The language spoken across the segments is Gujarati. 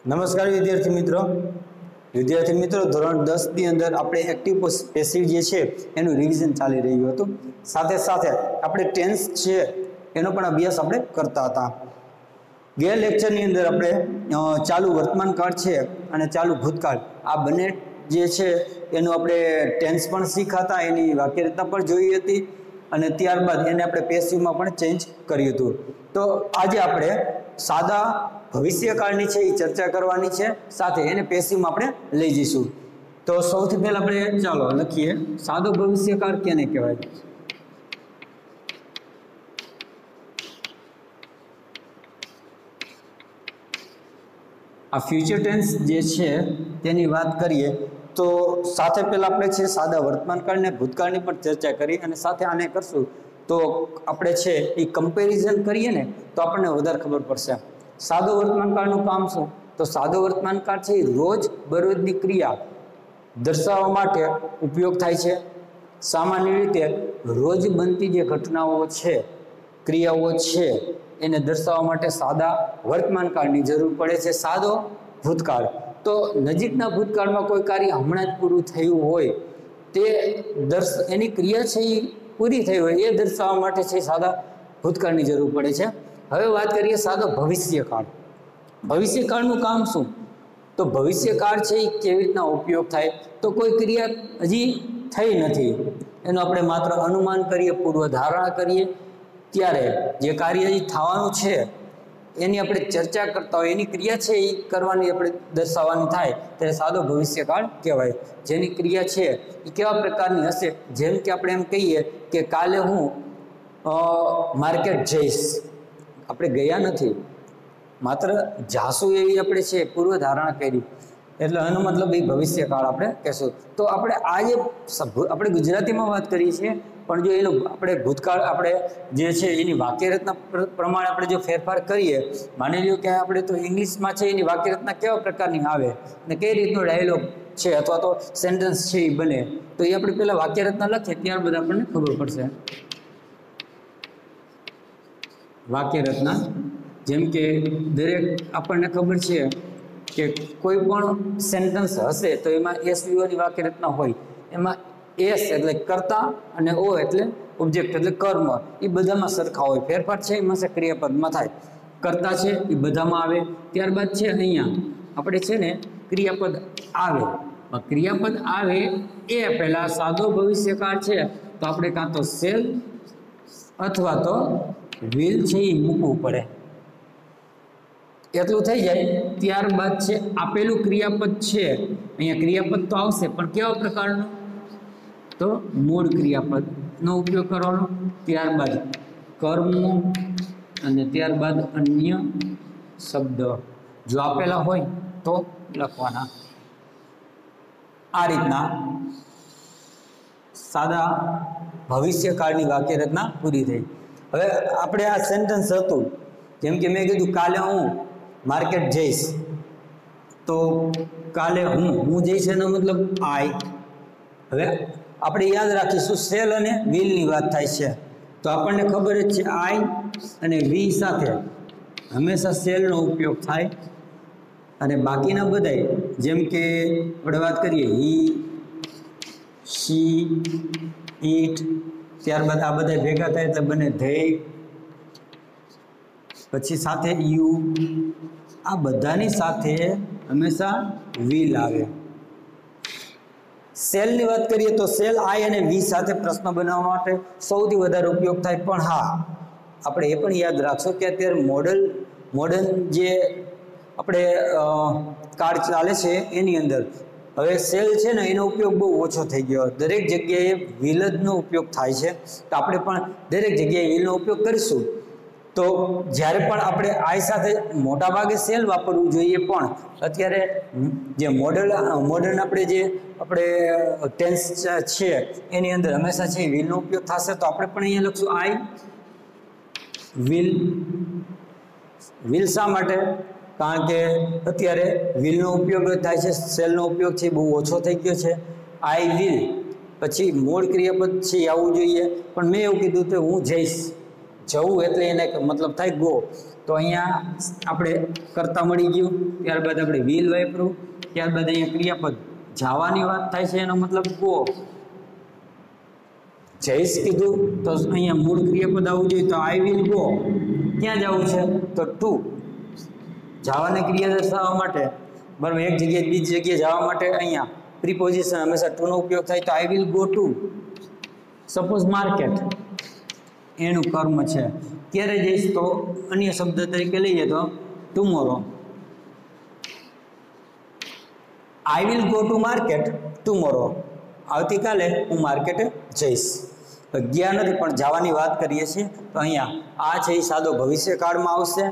નમસ્કાર વિદ્યાર્થી મિત્રો ધોરણ 10 ની અંદર આપણે એક્ટિવ પેસિવ જે છે એનું રિવિઝન ચાલી રહ્યું હતું. સાથે સાથે આપણે ટેન્સ છે એનો પણ અભ્યાસ આપણે કરતા હતા. ગયા લેક્ચરની અંદર આપણે ચાલુ વર્તમાન કાળ છે અને ચાલુ ભૂતકાળ આ બંને જે છે એનું આપણે ટેન્સ પણ શીખાતા, એની વાક્યરચના પણ જોઈ હતી અને ત્યારબાદ એને આપણે પેસિવમાં પણ ચેન્જ કર્યું હતું. તો આજે આપણે સાદા ભવિષ્યકાળની છે એ ચર્ચા કરવાની છે, સાથે એને પેસિવમાં આપણે લઈ જઈશું. તો સૌથી પહેલા આપણે ચાલો લખીએ સાદો ભવિષ્યકાળ કેને કહેવાય. આ ફ્યુચર ટેન્સ જે છે તેની વાત કરીએ તો સાથે પહેલા આપણે છે સાદા વર્તમાનકાળ ને ભૂતકાળની પણ ચર્ચા કરી અને સાથે આને કરશું તો આપણે છે એ કમ્પેરિઝન કરીએ ને તો આપણને વધારે ખબર પડશે. સાદો વર્તમાનકાળનું કામ શું? તો સાદો વર્તમાનકાળ છે એ રોજ બરોજની ક્રિયા દર્શાવવા માટે ઉપયોગ થાય છે. સામાન્ય રીતે રોજ બનતી જે ઘટનાઓ છે, ક્રિયાઓ છે એને દર્શાવવા માટે સાદા વર્તમાનકાળની જરૂર પડે છે. સાદો ભૂતકાળ તો નજીકના ભૂતકાળમાં કોઈ કાર્ય હમણાં જ પૂરું થયું હોય તે એની ક્રિયા છે એ પૂરી થઈ હોય એ દર્શાવવા માટે છે સાદા ભૂતકાળની જરૂર પડે છે. હવે વાત કરીએ સાદો ભવિષ્યકાળ. ભવિષ્યકાળનું કામ શું? તો ભવિષ્યકાળ છે એ કેવી રીતના ઉપયોગ થાય? તો કોઈ ક્રિયા હજી થઈ નથી, એનું આપણે માત્ર અનુમાન કરીએ, પૂર્વધારણા કરીએ, ત્યારે જે કાર્ય હજી થવાનું છે એની આપણે ચર્ચા કરતા હોય, એની ક્રિયા છે એ કરવાની આપણે દર્શાવવાની થાય ત્યારે સાદો ભવિષ્યકાળ કહેવાય. જેની ક્રિયા છે એ કેવા પ્રકારની હશે? જેમ કે આપણે એમ કહીએ કે કાલે હું માર્કેટ જઈશ. આપણે ગયા નથી, માત્ર જાસુ એવી આપણે છે પૂર્વધારણા કરી, એટલે આનો મતલબ એ ભવિષ્યકાળ આપણે કહેશું. તો આપણે આ જે આપણે ગુજરાતીમાં વાત કરીએ છીએ, પણ જો એનો આપણે ભૂતકાળ આપણે જે છે એની વાક્યરચના પ્રમાણે આપણે જો ફેરફાર કરીએ, માની લ્યો કે આપણે તો ઇંગ્લિશમાં છે એની વાક્યરચના કેવા પ્રકારની આવે અને કઈ રીતનો ડાયલોગ છે અથવા તો સેન્ટેન્સ છે એ બને, તો એ આપણે પહેલાં વાક્યરચના લખીએ ત્યારબાદ આપણને ખબર પડશે. વાક્યરચના જેમ કે દરેક આપણને ખબર છે કે કોઈ પણ સેન્ટેન્સ હશે તો એમાં એસવીઓની વાક્યરચના હોય. એમાં એસ એટલે કર્તા અને ઓ એટલે ઓબ્જેક્ટ એટલે કર્મ, એ બધામાં સરખા હોય. ફેરફાર છે એમાં છે ક્રિયાપદમાં થાય. કર્તા છે એ બધામાં આવે. ત્યારબાદ છે અહીંયા આપણે છે ને ક્રિયાપદ આવે. ક્રિયાપદ આવે એ પહેલાં સાદો ભવિષ્યકાળ છે તો આપણે કાં તો સેલ અથવા તો વિલ છે એ મૂકવું પડે, એટલું થઈ જાય. ત્યારબાદ છે આપેલું ક્રિયાપદ છે, અહીંયા ક્રિયાપદ તો આવશે પણ કેવા પ્રકારનું? તો મૂળ ક્રિયાપદનો ઉપયોગ કરવાનો. ત્યારબાદ કર્મ અને ત્યારબાદ અન્ય શબ્દ જો આપેલા હોય તો લખવાના. આ રીતના સાદા ભવિષ્યકાળની વાક્યરચના પૂરી થઈ. હવે આપણે આ સેન્ટેન્સ હતું જેમ કે મેં કીધું કાલે હું માર્કેટ જઈશ, તો કાલે હું જઈશ એનો મતલબ આઈ. હવે આપણે યાદ રાખીશું સેલ અને વિલની વાત થાય છે તો આપણને ખબર જ છે આઈ અને વી સાથે હંમેશા સેલનો ઉપયોગ થાય અને બાકીના બધાય જેમ કે આપણે વાત કરીએ હી, શી, ઈટ, ત્યારબાદ આ બધા ભેગા થાય એટલે બને ધેય, પછી સાથે યુ, આ બધાની સાથે હંમેશા વિલ આવે. સેલની વાત કરીએ તો સેલ આઈ અને વી સાથે પ્રશ્ન બનાવવા માટે સૌથી વધારે ઉપયોગ થાય. પણ હા, આપણે એ પણ યાદ રાખશો કે અત્યારે મોડર્ન જે આપણે કાળ ચાલે છે એની અંદર હવે સેલ છે ને એનો ઉપયોગ બહુ ઓછો થઈ ગયો. દરેક જગ્યાએ વિલ જનો ઉપયોગ થાય છે, તો આપણે પણ દરેક જગ્યાએ વિલનો ઉપયોગ કરીશું. તો જ્યારે પણ આપણે આઈ સાથે મોટા ભાગે સેલ વાપરવું જોઈએ, પણ અત્યારે જે મોડર્ન આપણે ટેન્સ છે એની અંદર હંમેશા છે વિલનો ઉપયોગ થશે. તો આપણે પણ અહીંયા લખશું આઈ વિલ. વિલ શા માટે? કારણ કે અત્યારે વિલનો ઉપયોગ થાય છે, સેલનો ઉપયોગ છે બહુ ઓછો થઈ ગયો છે. આઈ વિલ પછી મૂળ ક્રિયાપદ છે આવવું જોઈએ, પણ મેં એવું કીધું કે હું જઈશ. જવું એટલે એને મતલબ થાય ગો, તો અહીંયા આપણે કરતા મળી ગયું, ત્યારબાદ આપણે વિલ વાપર્યું, ત્યારબાદ અહીંયા ક્રિયાપદ જવાની વાત થાય છે એનો મતલબ ગો, જઈશ કીધું તો અહીંયા મૂળ ક્રિયાપદ આવવું જોઈએ, તો આઈ વિલ ગો, ક્યાં જવું છે તો ટુ, જવાને ક્રિયા દર્શાવવા માટે બરાબર એક જગ્યાએ બીજી જગ્યાએ જવા માટે અહીંયા પ્રીપોઝિશન હંમેશા ટુ નો ઉપયોગ થાય, તો I will go to suppose market, એનું કર્મ છે, ક્યારે જઈશ તો અન્ય શબ્દ તરીકે લઈએ તો tomorrow, I will go to market tomorrow, આવતીકાલે હું માર્કેટે જઈશ, ગયા નથી પણ જવાની વાત કરીએ છીએ, તો અહીંયા આ છે એ સાદો ભવિષ્યકાળમાં આવશે।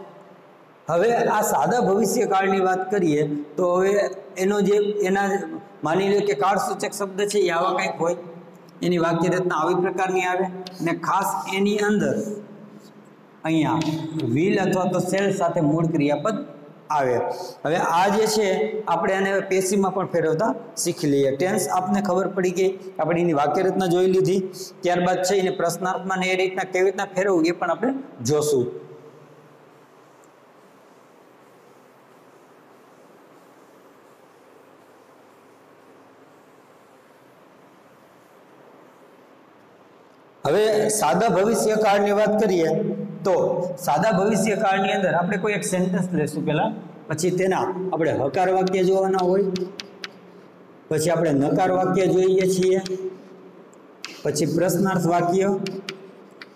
હવે આ સાદા ભવિષ્યકાળની વાત કરીએ તો હવે એનો જે એના માની લો કે કાળ સૂચક શબ્દ છે એ આવા કંઈક હોય, એની વાક્ય રચના આવી પ્રકારની આવે અને ખાસ એની અંદર અહીંયા વિલ અથવા તો સેલ સાથે મૂળ ક્રિયાપદ આવે। હવે આ જે છે આપણે આને પેશીમાં પણ ફેરવતા શીખી લઈએ। ટેન્સ આપને ખબર પડી ગઈ, આપણે એની વાક્ય રચના જોઈ લીધી, ત્યારબાદ છે એને પ્રશ્નાર્થમાં ને એ રીતના કેવી રીતના ફેરવવું એ પણ આપણે જોશું। હવે સાદા ભવિષ્યકાળની વાત કરીએ તો સાદા ભવિષ્યકાળની અંદર આપણે કોઈ એક સેન્ટેન્સ લેશું પહેલા, પછી તેના આપણે હકાર વાક્ય જોવાના હોય, પછી આપણે નકાર વાક્ય જોઈએ છીએ, પછી પ્રશ્નાર્થ વાક્ય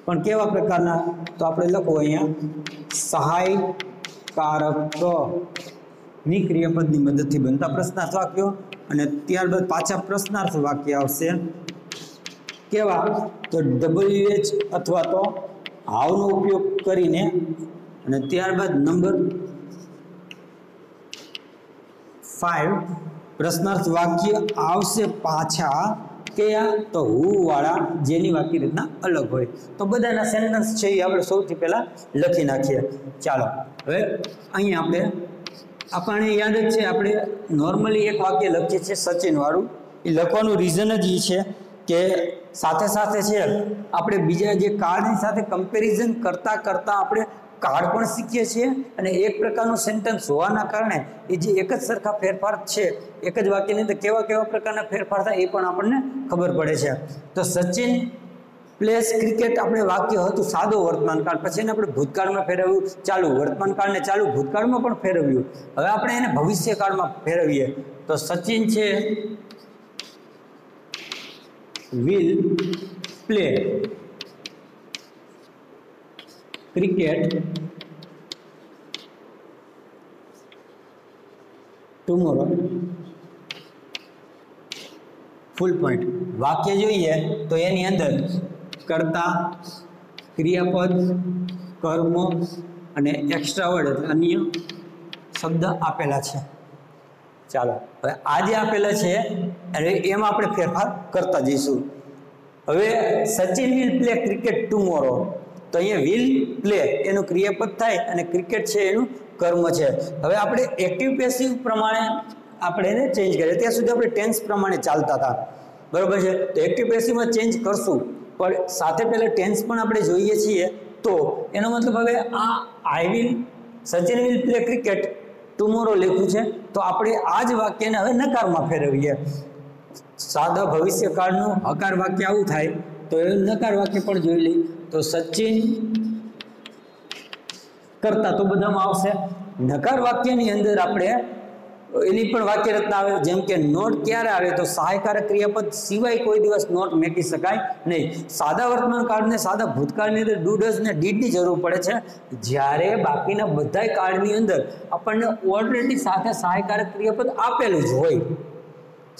પણ કેવા પ્રકારના તો આપણે લખવું અહીંયા સહાયકારક ની ક્રિયાપદની મદદથી બનતા પ્રશ્નાર્થ વાક્યો, અને ત્યારબાદ પાછા પ્રશ્નાર્થ વાક્ય આવશે કેવા તો WH અથવા તો હાવનો ઉપયોગ કરીને, અને ત્યારબાદ નંબર 5 પ્રશ્નાર્થ વાક્ય આવશે પાછા કયા તો હુ વાળા, જેની વાક્ય રચના અલગ હોય। તો બધાના સેન્ટેન્સ છે એ આપણે સૌથી પહેલા લખી નાખીએ। ચાલો હવે અહીંયા આપણને યાદ જ છે, આપણે નોર્મલી એક વાક્ય લખીએ છીએ સચિન વાળું, એ લખવાનું રીઝન જ એ છે કે સાથે સાથે છે આપણે બીજા જે કાર્ડની સાથે કમ્પેરિઝન કરતા કરતા આપણે કાર્ડ પણ શીખીએ છીએ, અને એક પ્રકારનું સેન્ટેન્સ હોવાના કારણે એ જે એક જ સરખા ફેરફાર છે એક જ વાક્યની અંદર કેવા કેવા પ્રકારના ફેરફાર થાય એ પણ આપણને ખબર પડે છે। તો સચિન પ્લેસ ક્રિકેટ આપણે વાક્ય હતું સાદો વર્તમાનકાળ, પછી એને આપણે ભૂતકાળમાં ફેરવ્યું, ચાલુ વર્તમાનકાળને ચાલુ ભૂતકાળમાં પણ ફેરવ્યું, હવે આપણે એને ભવિષ્યકાળમાં ફેરવીએ તો સચિન છે will play cricket tomorrow, full point. વાક્ય જોઈએ તો એની અંદર કર્તા, ક્રિયાપદ, કર્મ અને એક્સ્ટ્રા વર્ડ એટલે અન્ય શબ્દ આપેલા છે। ચાલો હવે આ જે આપેલા છે અને એમાં આપણે ફેરફાર કરતા જઈશું। હવે Sachin will play cricket tomorrow, તો અહીંયા વિલ પ્લે એનું ક્રિયાપદ થાય અને ક્રિકેટ છે એનું કર્મ છે। હવે આપણે એક્ટિવ પેસિવ પ્રમાણે આપણે એને ચેન્જ કરીએ, ત્યાં સુધી આપણે ટેન્સ પ્રમાણે ચાલતા હતા, બરોબર છે। તો એક્ટિવ પેસિવમાં ચેન્જ કરશું, પણ સાથે પહેલાં ટેન્સ પણ આપણે જોઈએ છીએ, તો એનો મતલબ હવે આ Sachin will play cricket tomorrow લખ્યું છે, તો આપણે આ જ વાક્યને હવે નકારમાં ફેરવીએ। સાદા ભવિષ્યકાળનું હકાર વાક્ય આવું થાય તો એ નકાર વાક્ય પણ જોઈ લઈએ, તો સચિન કરતા તો બધામાં આવશે। નકાર વાક્યની અંદર આપણે એની પણ વાક્ય રચના આવે, જેમ કે નોટ ક્યારે આવે તો સહાયકારક ક્રિયાપદ સિવાય કોઈ દિવસ નોટ મેકી શકાય નહીં। સાદા વર્તમાન કાળને સાદા ભૂતકાળની અંદર ડુ ડઝ ને ડીડની જરૂર પડે છે, જ્યારે બાકીના બધાય કાળની અંદર આપણને ઓલરેડી સાથે સહાયકારક ક્રિયાપદ આપેલું જ હોય।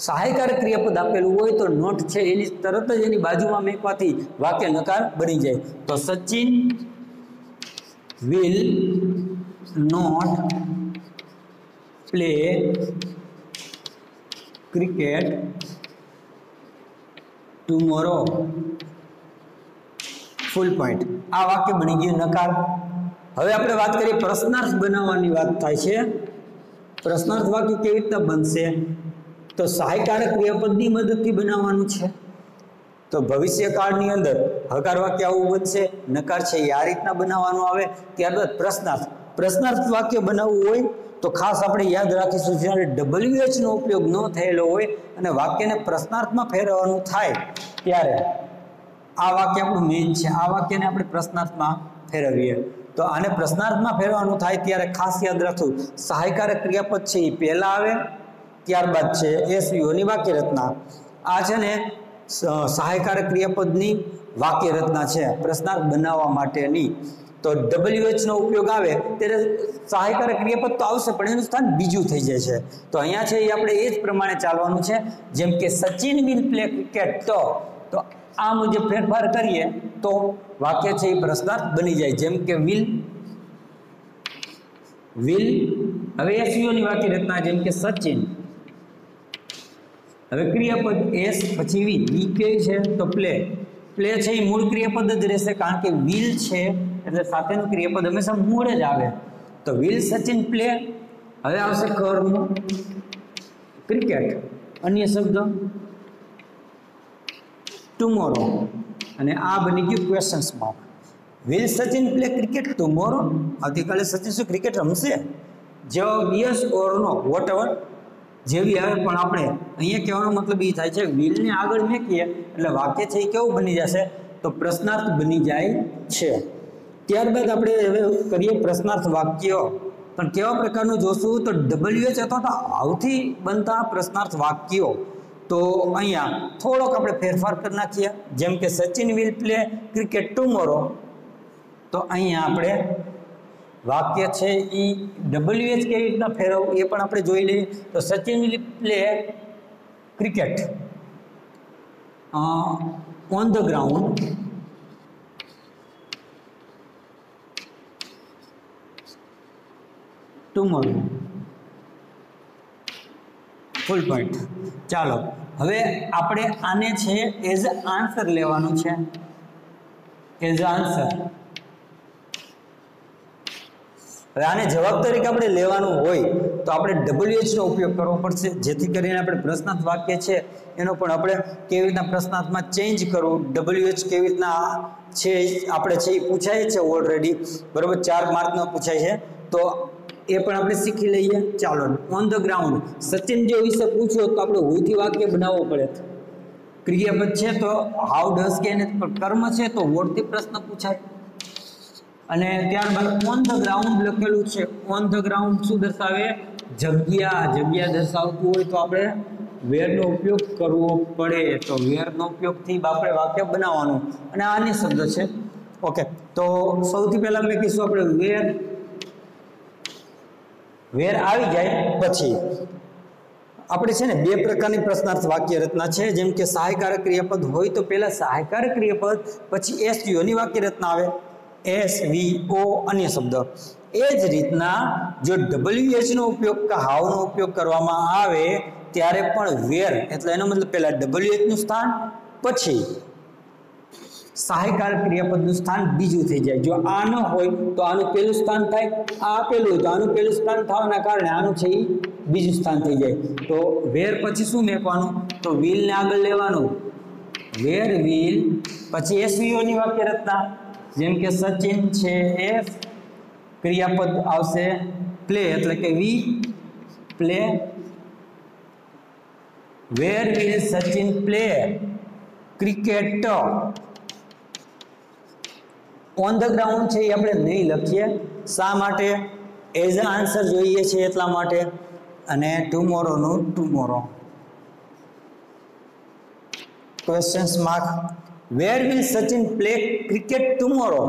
સહાયકારક ક્રિયાપદ આપેલું હોય તો નોટ છે એની તરત જ એની બાજુમાં મેકવાથી વાક્ય નકાર બની જાય। તો Sachin will not play cricket tomorrow, full point. આ વાક્ય બની ગયું નકાર। હવે આપણે વાત કરીએ પ્રશ્નાર્થ બનાવવાની વાત થાય છે। પ્રશ્નાર્થ વાક્ય કેવી રીતના બનશે તો સહાયકારક ક્રિયાપદની મદદથી બનાવવાનું છે। તો ભવિષ્યકાળની અંદર હકાર વાક્ય આવું બનશે, નકાર છે એ આ રીતના બનાવવાનું આવે। ત્યારબાદ પ્રશ્નાર્થ, પ્રશ્નાર્થ વાક્ય બનાવવું હોય તો ખાસ આપણે યાદ રાખીશું જ્યારે WH નો ઉપયોગ ન થયેલો હોય અને વાક્યને પ્રશ્નાર્થમાં ફેરવવાનું થાય ત્યારે આ વાક્ય આપણું મેઇન છે, આ વાક્યને આપણે પ્રશ્નાર્થમાં ફેરવીએ તો આને પ્રશ્નાર્થમાં ફેરવવાનું થાય ત્યારે ખાસ યાદ રાખવું સહાયકારક ક્રિયાપદ છે એ પહેલા આવે, ત્યારબાદ છે SVO ની વાક્ય રચના। આ છે ને સહાયકારક ક્રિયાપદની વાક્ય રચના છે પ્રશ્નાર્થ બનાવવા માટેની। તો WH નો ઉપયોગ આવે ત્યારે સહાયકારક ક્રિયાપદ તો આવશે પણ એનું સ્થાન બીજું થઈ જાય છે। તો અહીંયા છે એ આપણે એ જ પ્રમાણે ચાલવાનું છે, જેમ કે સચિન વિલ પ્લે ક્રિકેટ તો આ મુજબ ફેરફાર કરીએ તો વાક્ય છે એ પ્રશ્નાર્થ બની જાય। જેમ કે વિલ હવે SVO ની વાક્ય રચના જેમ કે સચિન, હવે ક્રિયાપદ S પછી વી કેવી છે તો પ્લે છે એ મૂળ ક્રિયાપદ જ રહેશે કારણ કે વિલ છે એટલે સાથેનું ક્રિયાપદ હંમેશા મૂળ જ આવે। તો વિલ સચિન પ્લે, હવે આવશે કર્મ ક્રિકેટ, અન્ય શબ્દ ટુમોરો, અને આ બની ગયું questions mark. Will Sachin play cricket tomorrow, આવતીકાલે સચિન શું ક્રિકેટ રમશે? જવાબ yes or know what ever જેવી આવે, પણ આપણે અહીંયા કહેવાનો મતલબ એ થાય છે વિલને આગળ મૂકીએ એટલે વાક્ય છે એ કેવું બની જશે તો પ્રશ્નાર્થ બની જાય છે। ત્યારબાદ આપણે હવે કરીએ પ્રશ્નાર્થ વાક્ય, પણ કેવા પ્રકારનું જોશું તો WH અથવા તો આવથી બનતા પ્રશ્નાર્થ વાક્યો। તો અહીંયા થોડોક આપણે ફેરફાર કરી નાખીએ, જેમ કે Sachin will play cricket tomorrow, તો અહીંયા આપણે વાક્ય છે એ WH કેવી રીતના ફેરવવું એ પણ આપણે જોઈ લઈએ। તો Sachin will play cricket on the ground tomorrow, full point. ચાલો હવે આપણે આને છે એઝ આન્સર લેવાનું છે, એઝ આન્સર। હવે આને જવાબ તરીકે આપણે લેવાનું હોય તો આપણે WH નો ઉપયોગ કરવો પડશે, જેથી કરીને આપણે પ્રશ્નાર્થ વાક્ય છે એનો પણ આપણે કેવી રીતના પ્રશ્નાર્થમાં ચેન્જ કરવું, WH કેવી રીતના છે આપણે છે એ પૂછાય છે ઓલરેડી, બરાબર 4 માર્કનો પૂછાય છે તો એ પણ આપણે શીખી લઈએ। ચાલો ઓન ધ ગ્રાઉન્ડ સચિન જે વિશે પૂછ્યો તો આપણે હુથી વાક્ય બનાવવો પડે, ક્રિયાપદ છે તો હાઉ ડઝ કે કર્મ છે તો વોટ થી પ્રશ્ન પૂછાય, અને ત્યારબાદ ઓન ધ ગ્રાઉન્ડ લખેલું છે, ઓન ધ ગ્રાઉન્ડ શું દર્શાવે જગ્યા દર્શાવતું હોય તો આપણે વેર નો ઉપયોગ કરવો પડે, તો વેર નો ઉપયોગથી આપણે વાક્ય બનાવવાનું અને આની શબ્દ છે। ઓકે, તો સૌથી પહેલા આપણે કહીશું આપણે વેર આવી જાય પછી આપણે છે ને બે પ્રકારની પ્રશ્નાર્થ વાક્ય રચના છે, જેમ કે સહાયકારક ક્રિયાપદ હોય તો પહેલા સહાયકારક ક્રિયાપદ પછી SVO ની વાક્ય રચના આવે, SVO અન્ય શબ્દ। એ જ રીતના જો WH નો ઉપયોગ કે હાવ નો ઉપયોગ કરવામાં આવે ત્યારે પણ વેર એટલે એનો મતલબ પહેલા WH નું સ્થાન પછી સહાયકારક ક્રિયાપદનું સ્થાન બીજું થઈ જાય। જો આ ન હોય તો આનું પહેલું સ્થાન થાય, આ પહેલું હોય તો આનું પહેલું સ્થાન થવાના કારણે આનું છે એ બીજું સ્થાન થઈ જાય। તો વેર પછી શું મેકવાનું તો વિલ ને આગળ લેવાનું, વેર વિલ પછી SVO ની વાક્ય રચના જેમ કે સચિન છે S, ક્રિયાપદ આવશે પ્લે એટલે કે we play, wear will Sachin play cricket, on the ground છે એ આપણે નહીં લખીએ, શા માટે એઝ આન્સર જોઈએ છે એટલા માટે, અને ટુમોરોનું tomorrow. Questions mark, where will Sachin play cricket tomorrow,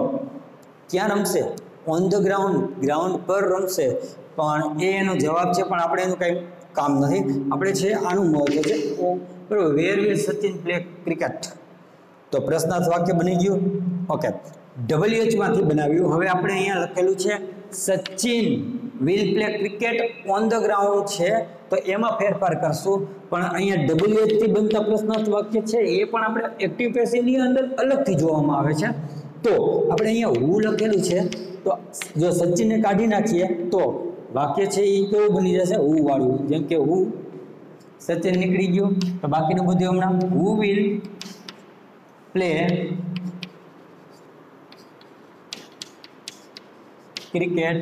ક્યાં રમશે ઓન ધ ગ્રાઉન્ડ પર રમશે, પણ એનો જવાબ છે પણ આપણે એનું કંઈ કામ નથી, આપણે છે આનું મહત્વ છે બરોબર। વેર વિલ સચિન પ્લે ક્રિકેટ તો પ્રશ્નાર્થ વાક્ય બની ગયું। ઓકે, WH માંથી બનાવ્યું, હવે આપણે અહીંયા લખેલું છે Sachin will play cricket on the ground છે તો એમાં ફેરફાર કરશું, પણ અહીંયા WH થી બનતા પ્રશ્નાર્થ વાક્ય છે એ પણ આપણે એક્ટિવ પેસિવની અંદર અલગથી જોવામાં આવે છે। તો આપણે અહીંયા હું લખેલું છે તો જો સચિનને કાઢી નાખીએ તો વાક્ય છે એ કેવું બની જશે હું વાળું, જેમ કે હું સચિન નીકળી ગયું તો બાકીનું બધું હમણાં હું will play cricket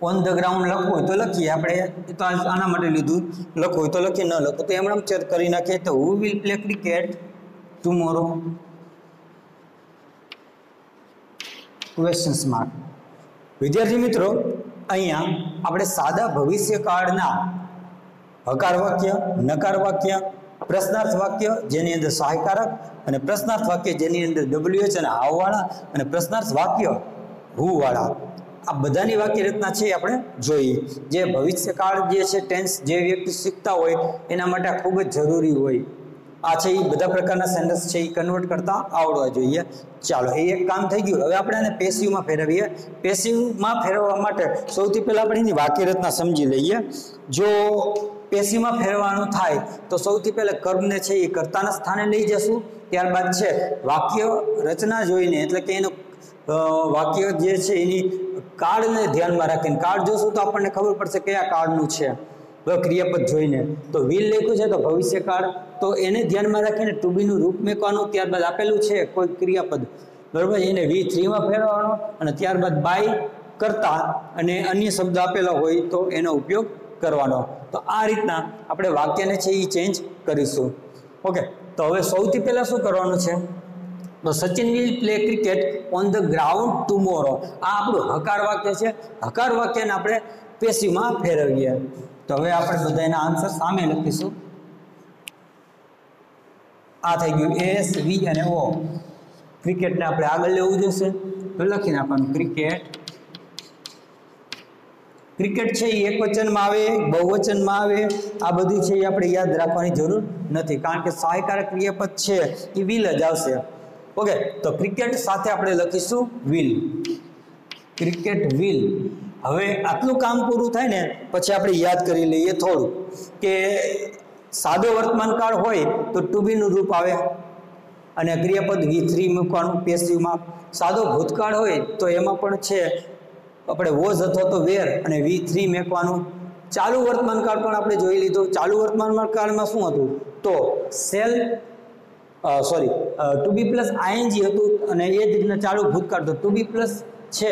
on the ground લખવું હોય તો લખીએ આપણે, તો આના માટે લીધું, લખવું હોય તો લખીએ, ન લખવું તો એમણે ચેક કરી નાખીએ. તો who will play cricket tomorrow questions mark. વિદ્યાર્થી મિત્રો, અહીંયા આપણે સાદા ભવિષ્યકાળના હકાર વાક્ય, નકાર વાક્ય, પ્રશ્નાર્થ વાક્ય જેની અંદર સહાયકારક અને પ્રશ્નાર્થ વાક્ય જેની અંદર WH અને હાવ વાળા અને પ્રશ્નાર્થ વાક્ય હુ વાળા, આ બધાની વાક્ય રચના છે આપણે જોઈએ. જે ભવિષ્યકાળ જે છે ટેન્સ જે વ્યક્તિ શીખતા હોય એના માટે આ ખૂબ જ જરૂરી હોય. આ છે એ બધા પ્રકારના સેન્ટેન્સ છે એ કન્વર્ટ કરતા આવડવા જોઈએ. ચાલો, એ એક કામ થઈ ગયું. હવે આપણે આને પેસિવમાં ફેરવીએ. પેસિવમાં ફેરવવા માટે સૌથી પહેલા આપણે એની વાક્ય રચના સમજી લઈએ. જો પેસિવમાં ફેરવવાનું થાય તો સૌથી પહેલા કર્મને છે એ કર્તાના સ્થાને લઈ જશું. ત્યારબાદ છે વાક્ય રચના જોઈને, એટલે કે એનું વાક્ય જે છે એની કાળને ધ્યાનમાં રાખીને કાળ જોશું તો આપણને ખબર પડશે કયા કાળનું છે. ક્રિયાપદ જોઈને તો વિલ લખ્યું છે તો ભવિષ્યકાળ, તો એને ધ્યાનમાં રાખીને ટુ બીનું રૂપ મેકવાનું. ત્યારબાદ આપેલું છે કોઈ ક્રિયાપદ, બરાબર, એને V3માં ફેરવવાનો અને ત્યારબાદ બાય કરતા અને અન્ય શબ્દ આપેલા હોય તો એનો ઉપયોગ કરવાનો. તો આ રીતના આપણે વાક્યને છે એ ચેન્જ કરીશું. ઓકે, તો હવે સૌથી પહેલા શું કરવાનું છે? તો Sachin will play cricket on the ground tomorrow. આ આપણું હકાર વાક્ય છે. હકાર વાક્યને આપણે પેસિવમાં ફેરવીએ. તો હવે આપણે બધા એના આન્સર સામે લખીશું. આ થઈ ગયું S, V અને O. ક્રિકેટને આપણે આગળ લેવું જશે તો લખી નાખવાનું ક્રિકેટ. ક્રિકેટ છે એ એકવચનમાં આવે, બહુવચનમાં આવે, આ બધું છે એ આપણે યાદ રાખવાની જરૂર નથી, કારણ કે સહાયકારક ક્રિયાપદ છે એ વિલ જ આવશે. ઓકે, તો ક્રિકેટ સાથે આપણે લખીશું વિલ. Cricket will. હવે આટલું કામ પૂરું થાય ને પછી આપણે યાદ કરી લઈએ થોડું કે સાદો વર્તમાન કાળ હોય તો ટુ બીનું રૂપ આવે અને ક્રિયાપદ V3 મૂકવાનું પેસિવમાં. સાદો ભૂતકાળ હોય તો એમાં પણ છે આપણે વોઝ અથવા તો વેર અને V3 મેકવાનું. ચાલુ વર્તમાન કાળ પણ આપણે જોઈ લીધું. ચાલુ વર્તમાન કાળમાં શું હતું? તો સેલ ટુ બી પ્લસ ING હતું અને એ જ રીતના ચાલુ ભૂતકાળ તો ટુ બી પ્લસ છે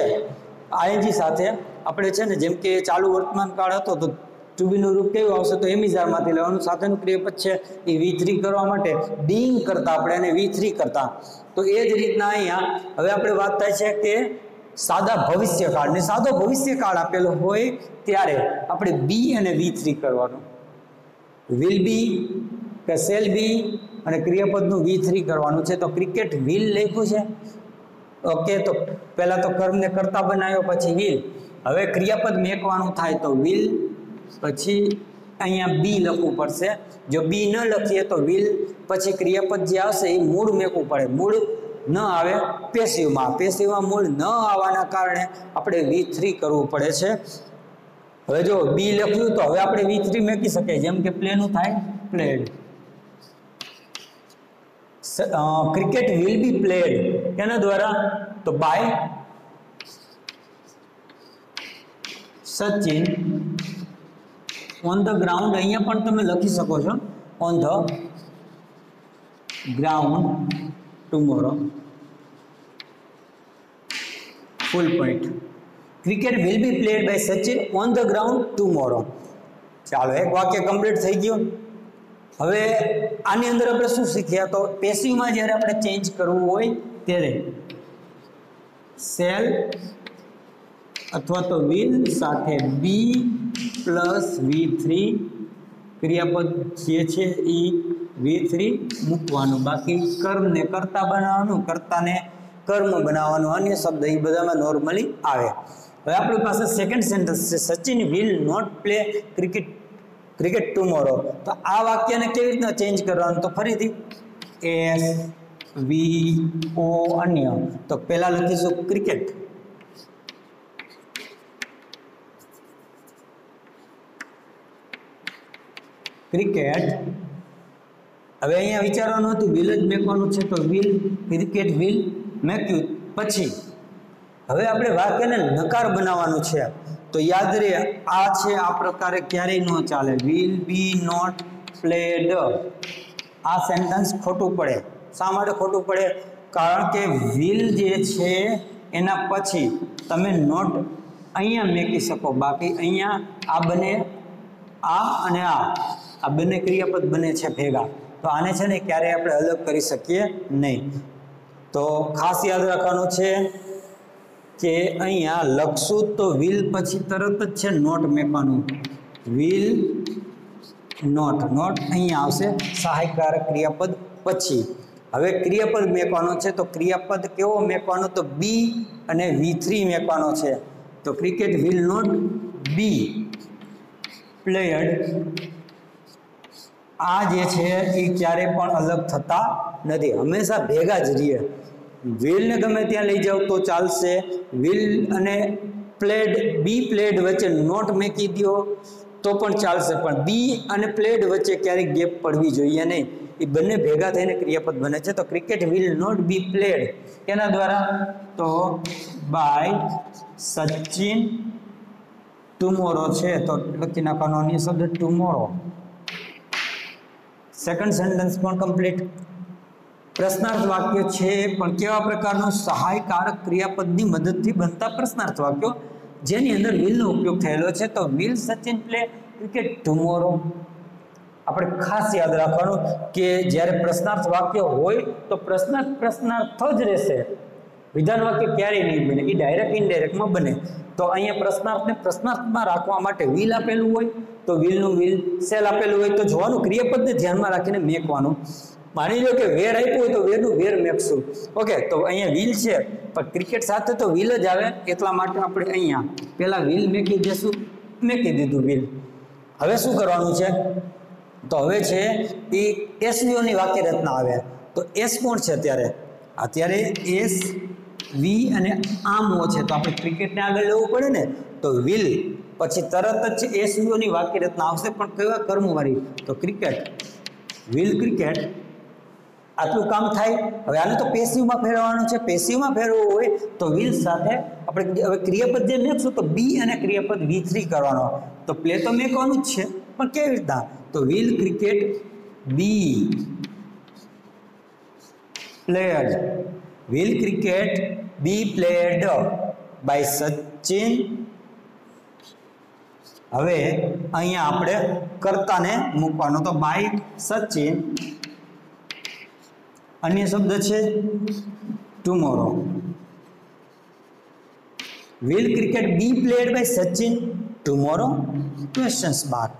ING સાથે આપણે છે ને, જેમ કે ચાલુ વર્તમાન કાળ હતો તો ટુ બીનું રૂપ કેવું આવશે? તો એમિઝારમાંથી લેવાનું. સાથેનું ક્રિયાપદ છે એ V3 કરવા માટે બીંગ કરતા આપણે એને V3 કરતા. તો એ જ રીતના અહીંયા હવે આપણે વાત થાય છે કે સાદા ભવિષ્યકાળ ને સાદો ભવિષ્યકાળ આપેલો હોય ત્યારે આપણે બી અને V3 કરવાનું. વિલ બી કે સેલ બી અને ક્રિયાપદનું V3 કરવાનું છે. તો ક્રિકેટ વિલ લખ્યું છે. ઓકે, તો પહેલા તો કર્મને કરતા બનાવ્યો, પછી વિલ. હવે ક્રિયાપદ મેકવાનું થાય તો વિલ, પછી અહીંયા બી લખવું પડશે. જો બી ન લખીએ તો વિલ પછી ક્રિયાપદ જે આવશે એ મૂળ મેકવું પડે. મૂળ ન આવે પેસિવમાં. પેસિવમાં મૂળ ન આવવાના કારણે આપણે V3 કરવું પડે છે. હવે જો બી લખ્યું તો હવે આપણે V3 મેકી શકીએ, જેમ કે પ્લેનું થાય played. Cricket will be played એના દ્વારા તો by Sachin on the ground. અહીંયા પણ તમે લખી શકો છો on the ground tomorrow. Full point. Cricket will be played by Sachin on the ground tomorrow. ચાલો, એક વાક્ય કમ્પ્લીટ થઈ ગયું. હવે આની અંદર આપણે શું શીખ્યા? તો પેસિવમાં જ્યારે આપણે ચેન્જ કરવું હોય ત્યારે સેલ અથવા તો વિલ સાથે બી પ્લસ V3 ક્રિયાપદ જે છે એ V3 મૂકવાનું. બાકી કર્મને કર્તા બનાવવાનું, કર્તાને કર્મ બનાવવાનું, અન્ય શબ્દ એ બધામાં નોર્મલી આવે. હવે આપણી પાસે સેકન્ડ સેન્ટેન્સ છે Sachin will not play cricket tomorrow. તો આ વાક્યને કેવી રીતના ચેન્જ કરવાનું? તો ફરીથી S, V, O અન્ય. તો પહેલા લખીશું ક્રિકેટ. ક્રિકેટ. હવે અહીંયા વિચારવાનું હતું વિલ જ મેકવાનું છે તો વિલ, ક્રિકેટ વિલ મેક્યું. પછી હવે આપણે વાક્યને નકાર બનાવવાનું છે. તો યાદ રહે આ છે આ પ્રકારે ક્યારેય ન ચાલે. Will be not played. આ સેન્ટેન્સ ખોટું પડે. શા માટે ખોટું પડે? કારણ કે વિલ જે છે એના પછી તમે નોટ અહીંયા મેકી શકો, બાકી અહીંયા આ બને આ અને આ બંને ક્રિયાપદ બને છે ભેગા, તો આને છે ને ક્યારેય આપણે અલગ કરી શકીએ નહીં. તો ખાસ યાદ રાખવાનું છે કે અહીંયા લખશું તો વિલ પછી તરત જ છે નોટ મેકવાનું, વિલ નોટ, નોટ અહીંયા આવશે સહાયકારક ક્રિયાપદ પછી. હવે ક્રિયાપદ મેકવાનો છે, તો ક્રિયાપદ કેવો મેકવાનો, તો બી અને V3 મેકવાનો છે. તો ક્રિકેટ વિલ નોટ બી પ્લેયડ, આ જે છે એ ક્યારે પણ અલગ થતા નથી, હંમેશા ભેગા જ રહીએ. વિલને ગમે ત્યાં લઈ જાવ તો ચાલશે, વિલ અને પ્લેડ, બી પ્લેડ વચ્ચે નોટ મેકી દો તો પણ ચાલશે, પણ બી અને પ્લેડ વચ્ચે ક્યારેય ગેપ પડવી જોઈએ નહીં, એ બંને ભેગા થઈને ક્રિયાપદ બને છે. તો cricket will not be played કેના દ્વારા, તો બાય સચિન ટુમોરો છે, તો લખી નાખવાનો અન્ય શબ્દ ટુમોરો. સેકન્ડ સેન્ટેન્સ પણ કમ્પ્લીટ. પ્રશ્નાર્થ વાક્ય છે, પણ કેવા પ્રકારનું, સહાયકારક ક્રિયાપદની મદદથી બનતા પ્રશ્નાર્થ વાક્યો જેની અંદર વિલનો ઉપયોગ થયેલો છે. તો will Sachin play cricket tomorrow. આપણે ખાસ યાદ રાખવાનું કે જ્યારે પ્રશ્નાર્થ વાક્ય હોય તો પ્રશ્નાર્થ જ રહેશે, વિધાન વાક્ય ક્યારેય નહીં બને, એ ડાયરેક્ટ ઇનડાયરેક્ટમાં બને. તો અહીંયા પ્રશ્નાર્થને પ્રશ્નાર્થમાં રાખવા માટે વિલ આપેલું હોય તો વિલનું વિલ, સેલ આપેલું હોય તો જોવાનું ક્રિયાપદને ધ્યાનમાં રાખીને મેકવાનું. માની લો કે વેર આપ્યું હોય તો વેરનું વેર મેકશું. ઓકે, તો અહીંયા વિલ છે પણ ક્રિકેટ સાથે તો વિલ જ આવે, એટલા માટે આપણે અહીંયા પહેલા વિલ મેકી દેશું, મેકી દીધું વિલ. હવે શું કરવાનું છે, તો હવે છે એ એસવીઓની વાક્ય રચના આવે. તો એસ કોણ છે અત્યારે એસ વી અને આમ ઓ છે, તો આપણે ક્રિકેટને આગળ લેવું પડે ને, તો વિલ પછી તરત જ એસવીઓની વાક્ય રચના આવશે, પણ કેવા કર્મવાળી, તો ક્રિકેટ વિલ ક્રિકેટ, આટલું કામ થાય. હવે આને તો પેસિવમાં ફેરવવાનું છે, પેસિવમાં ફેરવવું હોય તો વિલ સાથે આપણે હવે ક્રિયાપદ જે મેકશું તો બી અને ક્રિયાપદ V3 કરવાનો. તો પ્લે તો મેકવાનું જ છે, પણ કેવી રીતના, તો will cricket be played, will cricket be played by Sachin. હવે અહીંયા આપણે કર્તાને મૂકવાનો, તો બાય સચિન, અન્ય શબ્દ છે tomorrow. Will cricket be played by Sachin tomorrow questions mark.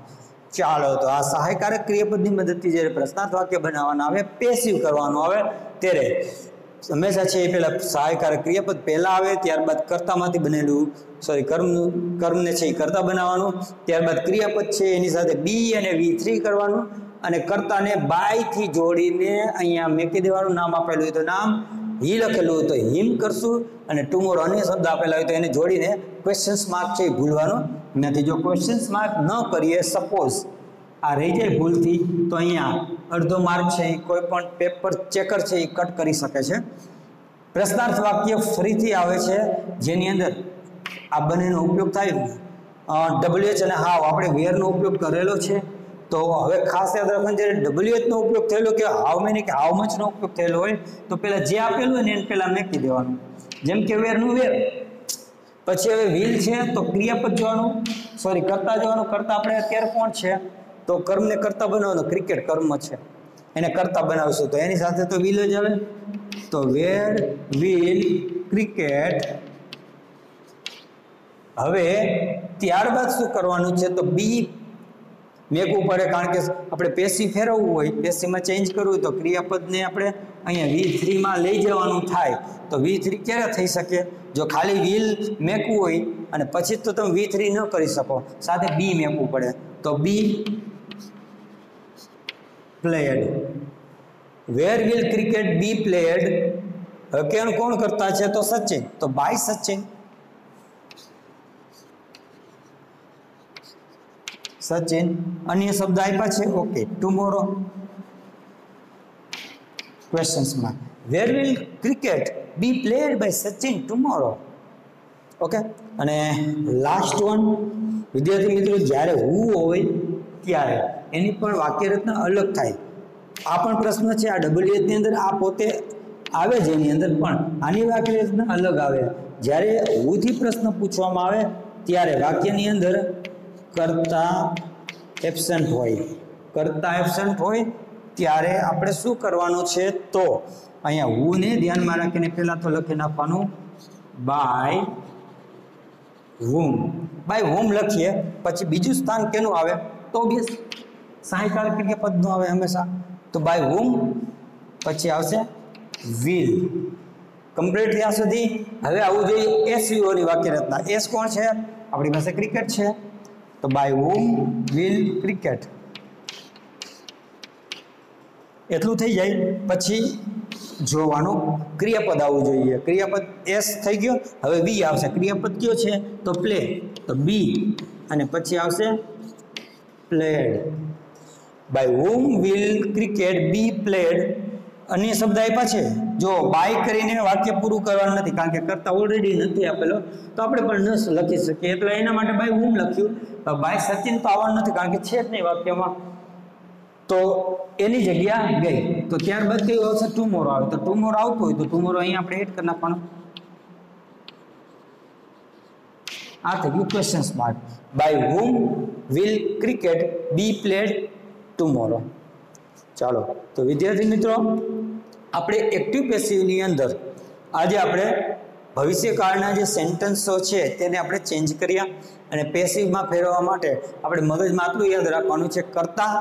ચાલો, તો આ સહાયકારક ક્રિયાપદની મદદથી જ્યારે પ્રશ્નાર્થ વાક્ય બનાવવાના આવે, પેસિવ કરવાનું આવે, ત્યારે હંમેશા છે એ પહેલા સહાયકારક ક્રિયાપદ પહેલા આવે, ત્યારબાદ કર્તામાંથી બનેલું કર્મને છે એ કર્તા બનાવવાનું, ત્યારબાદ ક્રિયાપદ છે એની સાથે બી અને V3 કરવાનું, અને કર્તાને બાય થી જોડીને અહીંયા મેકી દેવાનું. નામ આપેલું હોય તો નામ, હી લખેલું હોય તો હિમ કરશું, અને ટુમોરો અન્ય શબ્દ આપેલા હોય તો એને જોડીને ક્વેશ્ચન્સ માર્ક છે એ ભૂલવાનું નથી. જો ક્વેશ્ચન્સ માર્ક ન કરીએ, સપોઝ આ રહી જાય ભૂલથી, તો અહીંયા અડધો માર્ક છે એ કોઈ પણ પેપર ચેકર છે એ કટ કરી શકે છે. પ્રશ્નાર્થ વાક્ય ફરીથી આવે છે જેની અંદર આ બંનેનો ઉપયોગ થાય. WH અને હાવ આપણે વેરનો ઉપયોગ કરેલો છે, તો હવે ખાસ યાદ રાખવાનું, જ્યારે WH નો ઉપયોગ થયેલો કે હાવ મેની કે હાવ મચ નો ઉપયોગ થયેલો હોય તો પેલા જે આપેલું હોય ને એને પેલા મેકી દેવાનું, જેમ કે વેરનું વેર. પછી હવે વિલ છે તો ક્રિયાપદ જોવાનું, સોરી કર્તા જોવાનું. કર્તા આપણે અત્યારે કોણ છે, તો કર્મને કર્તા બનાવવાનો, ક્રિકેટ કર્મ છે એને કર્તા બનાવશું, તો એની સાથે તો વિલ જ આવે. તો વેર વિલ ક્રિકેટ. હવે ત્યારબાદ શું કરવાનું છે, તો બી મેકવું પડે, કારણ કે આપણે પેસી ફેરવવું હોય, પેસીમાં ચેન્જ કરવું હોય તો ક્રિયાપદને આપણે અહીંયા V3 માં લઈ જવાનું થાય. તો V3 ક્યારે થઈ શકે, જો ખાલી વિલ મેકવું હોય અને પછી તો તમે V3 ન કરી શકો, સાથે બી મેકવું પડે. તો બી પ્લેયડ, વેર વિલ ક્રિકેટ બી પ્લેયડ. હવે કેમ કોણ કરતા છે, તો સચિન, તો બાય સચિન. સચિન અન્ય શબ્દ આપ્યા છે, ઓકે, ટુમોરો ક્વેશ્ચન્સમાં where will cricket be played by Sachin tomorrow. Okay, અને લાસ્ટ વન વિદ્યાર્થી મિત્રો, જ્યારે હું હોય ત્યારે એની પણ વાક્ય રચના અલગ થાય. આ પણ પ્રશ્ન છે, આ WH ની અંદર આ પોતે આવે જ એની અંદર, પણ આની વાક્ય રચના અલગ આવે. જ્યારે who થી પ્રશ્ન પૂછવામાં આવે ત્યારે વાક્યની અંદર કર્તા એબ્સન્ટ હોય, કર્તા એબ્સન્ટ હોય ત્યારે આપણે શું કરવાનું છે? તો અહીંયા who ને ધ્યાનમાં રાખીને પહેલા તો લખી નાખવાનું બાય whom. બાય whom લખીએ પછી બીજું સ્થાન કેનું આવે? તો ઓબ્વિયસ સહાયકાર ક્રિયાપદનું આવે હંમેશા. તો બાય whom પછી આવશે will. કમ્પ્લીટ થયા સુધી હવે આવું જોઈએ SVO ની વાક્ય રચના. એસ કોણ છે? આપણી પાસે ક્રિકેટ છે, તો બાય whom will ક્રિકેટ. એટલું થઈ જાય પછી જોવાનું ક્રિયાપદ આવવું જોઈએ. ક્રિયાપદ એસ થઈ ગયો, હવે બી આવશે. ક્રિયાપદ કયો છે? તો પ્લે, તો બી અને પછી આવશે played. By whom will cricket be played. અન્ય શબ્દ આપ્યા છે, જો બાય કરીને વાક્ય પૂરું કરવાનું નથી, કારણ કે કરતા ઓલરેડી નથી આપેલો, તો આપણે પણ ન લખી શકીએ, એટલે એના માટે બાય whom લખ્યું. બાય સચિન તો આવવાનું નથી, કારણ કે છે જ નહીં વાક્યમાં, તો એની જગ્યા ગઈ. તો ત્યારબાદ કયું આવશે? ટુમોરો આવે. તો ટુમોરો આવતું હોય તો ટુમોરો અહીંયા આપણે એડ કરી નાખવાનું. આ થઈ ગયું question mark. By whom will cricket be played tomorrow. ચાલો, તો વિદ્યાર્થી મિત્રો, આપણે એક્ટિવ પેસિવની અંદર આજે આપણે ભવિષ્યકાળના જે સેન્ટેન્સો છે તેને આપણે ચેન્જ કર્યા, અને પેસિવમાં ફેરવવા માટે આપણે મગજમાં આટલું યાદ રાખવાનું છે, કર્તા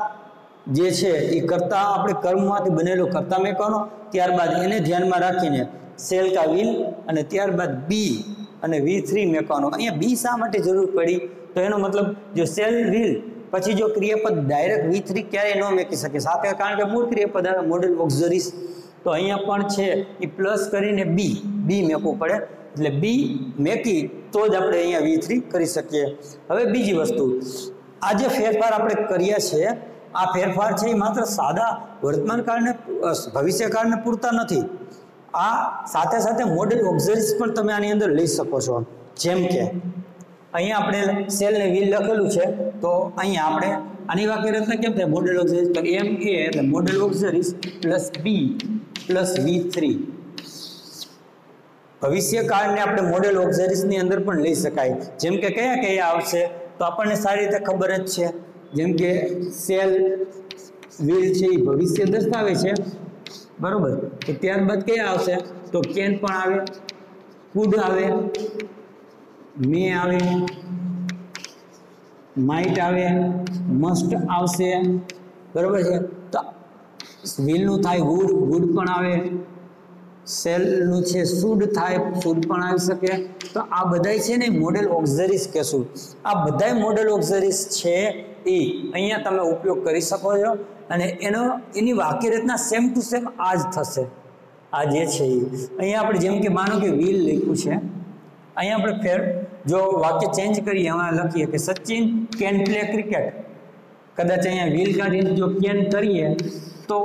જે છે એ કર્તા આપણે કર્મમાંથી બનેલો કર્તા મેકવાનો, ત્યારબાદ એને ધ્યાનમાં રાખીને સેલ કા વિલ, અને ત્યારબાદ બી અને V3 મેકવાનો. અહીંયા બી શા માટે જરૂર પડી? તો એનો મતલબ જો સેલ વિલ પછી જો ક્રિયાપદ ડાયરેક્ટ V3 ક્યારેય ન મેકી શકે સાથે, કારણ કે મૂળ ક્રિયાપદ આવે મોડેલ ઓક્ઝરીસ, તો અહીંયા પણ છે એ પ્લસ કરીને બી મેકવું પડે, એટલે બી મેકી તો જ આપણે અહીંયા V3 કરી શકીએ. હવે બીજી વસ્તુ, આ જે ફેરફાર આપણે કર્યા છે, આ ફેરફાર છે એ માત્ર સાદા વર્તમાનકાળને ભવિષ્યકાળને પૂરતા નથી, આ સાથે સાથે મોડેલ ઓક્ઝરીસ પણ તમે આની અંદર લઈ શકો છો. જેમ કે અહીંયા આપણે સેલ ને વિલ લખેલું છે, તો અહીંયા આપણે આની વાક્ય રચના કેમ થાય? મોડેલ ઓક્ઝરીસ, તો એમ એ એટલે મોડેલ ઓક્ઝરીસ પ્લસ બી પ્લસ V3. ભવિષ્યકાળને આપણે મોડેલ ઓક્ઝરીસની અંદર પણ લઈ શકાય. જેમ કે કયા કયા આવશે તો આપણને સારી રીતે ખબર જ છે. જેમ કે સેલ વિલ છે એ ભવિષ્ય દર્શાવે છે, બરોબર. તો ત્યારબાદ કયા આવશે? તો કેન પણ આવે, કુડ આવે, મે આવે, માઇટ આવે, મસ્ટ આવશે, બરોબર છે. તો વિલનું થાય વુડ પણ આવે, સેલનું છે શુડ થાય, શુડ પણ આવી શકે. તો આ બધાય છે ને મોડેલ ઓક્ઝરીસ કહેશું. આ બધાય મોડેલ ઓક્ઝરીસ છે એ અહીંયા તમે ઉપયોગ કરી શકો છો, અને એની વાક્ય રચના સેમ ટુ સેમ આ જ થશે. આ જે છે એ અહીંયા આપણે જેમ કે માનો કે વિલ લખ્યું છે, અહીંયા આપણે જો વાક્ય ચેન્જ કરીએ, એમાં લખીએ કે સચિન કેન પ્લે ક્રિકેટ, કદાચ અહીંયા વિલ કાઢીને જો કેન કરીએ તો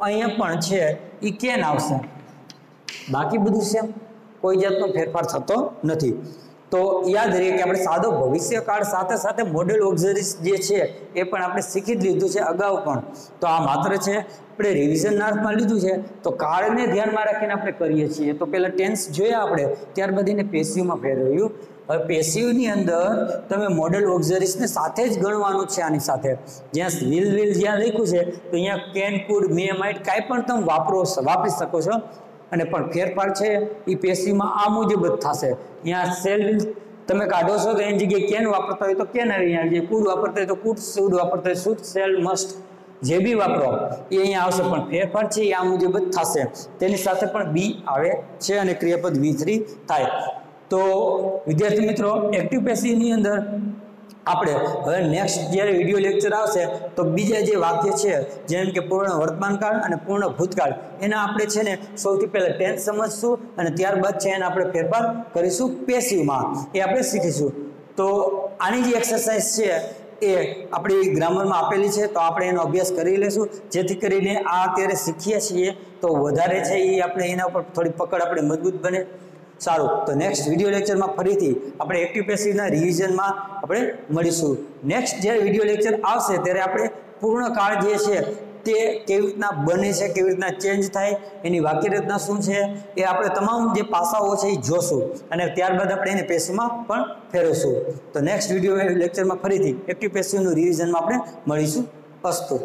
અહીંયા પણ છે એ કેન આવશે, બાકી બધું સેમ, કોઈ જાતનો ફેરફાર થતો નથી. તો યાદ રહે કે આપણે સાદો ભવિષ્યકાળ સાથે સાથે મોડેલ ઓક્ઝરીસ જે છે એ પણ આપણે શીખી જ લીધું છે અગાઉ પણ. તો આ માત્ર છે આપણે રિવિઝનના અર્થમાં લીધું છે, તો કાળને ધ્યાનમાં રાખીને આપણે કરીએ છીએ. તો પહેલા ટેન્સ જોયા આપણે, ત્યારબાદ એને પેસિવમાં ફેરવ્યું. હવે પેસિવની અંદર તમે મોડેલ ઓક્ઝરીસને સાથે જ ગણવાનું છે. આની સાથે જ્યાં વિલ જ્યાં લખ્યું છે તો અહીંયા કેન, કુડ, મે, માઇટ કાંઈ પણ તમે વાપરી શકો છો, અને પણ ફેરફાર છે એ પેસિવમાં આ મુજબ જ થશે. અહીંયા સેલ વિલ તમે કાઢો છો તો એની જગ્યાએ કેન વાપરતા હોય તો કેન આવી જાય, કુડ વાપરતા હોય તો કુડ, શુડ વાપરતા હોય શુડ, સેલ, મસ્ટ જે બી વાપરો એ અહીંયા આવશે, પણ ફેરફાર છે એ આ મુજબ જ થશે. તેની સાથે પણ બી આવે છે અને ક્રિયાપદ V3 થાય. તો વિદ્યાર્થી મિત્રો, એક્ટિવ પેસિવની અંદર આપણે હવે નેક્સ્ટ જ્યારે વિડીયો લેક્ચર આવશે તો બીજા જે વાક્ય છે જેમ કે પૂર્ણ વર્તમાનકાળ અને પૂર્ણ ભૂતકાળ, એના આપણે છે ને સૌથી પહેલાં ટેન્સ સમજશું, અને ત્યારબાદ છે એને આપણે ફેરફાર કરીશું પેસિવમાં, એ આપણે શીખીશું. તો આની જે એક્સરસાઇઝ છે એ આપણી ગ્રામરમાં આપેલી છે, તો આપણે એનો અભ્યાસ કરી લઈશું, જેથી કરીને આ અત્યારે શીખીએ છીએ તો વધારે છે એ આપણે એના ઉપર થોડી પકડ આપણે મજબૂત બને. સારું, તો નેક્સ્ટ વિડીયો લેક્ચરમાં ફરીથી આપણે એક્ટિવ પેસિવના રિવિઝનમાં આપણે મળીશું. નેક્સ્ટ જ્યારે વિડીયો લેક્ચર આવશે ત્યારે આપણે પૂર્ણ કાળ જે છે તે કેવી રીતના બને છે, કેવી રીતના ચેન્જ થાય, એની વાક્ય રચના શું છે, એ આપણે તમામ જે પાસાઓ છે એ જોશું અને ત્યારબાદ આપણે એને પેશીમાં પણ ફેરવશું. તો નેક્સ્ટ વિડીયો લેક્ચરમાં ફરીથી એક્ટિવ પેશીવનું રિવિઝનમાં આપણે મળીશું. અસ્તુ.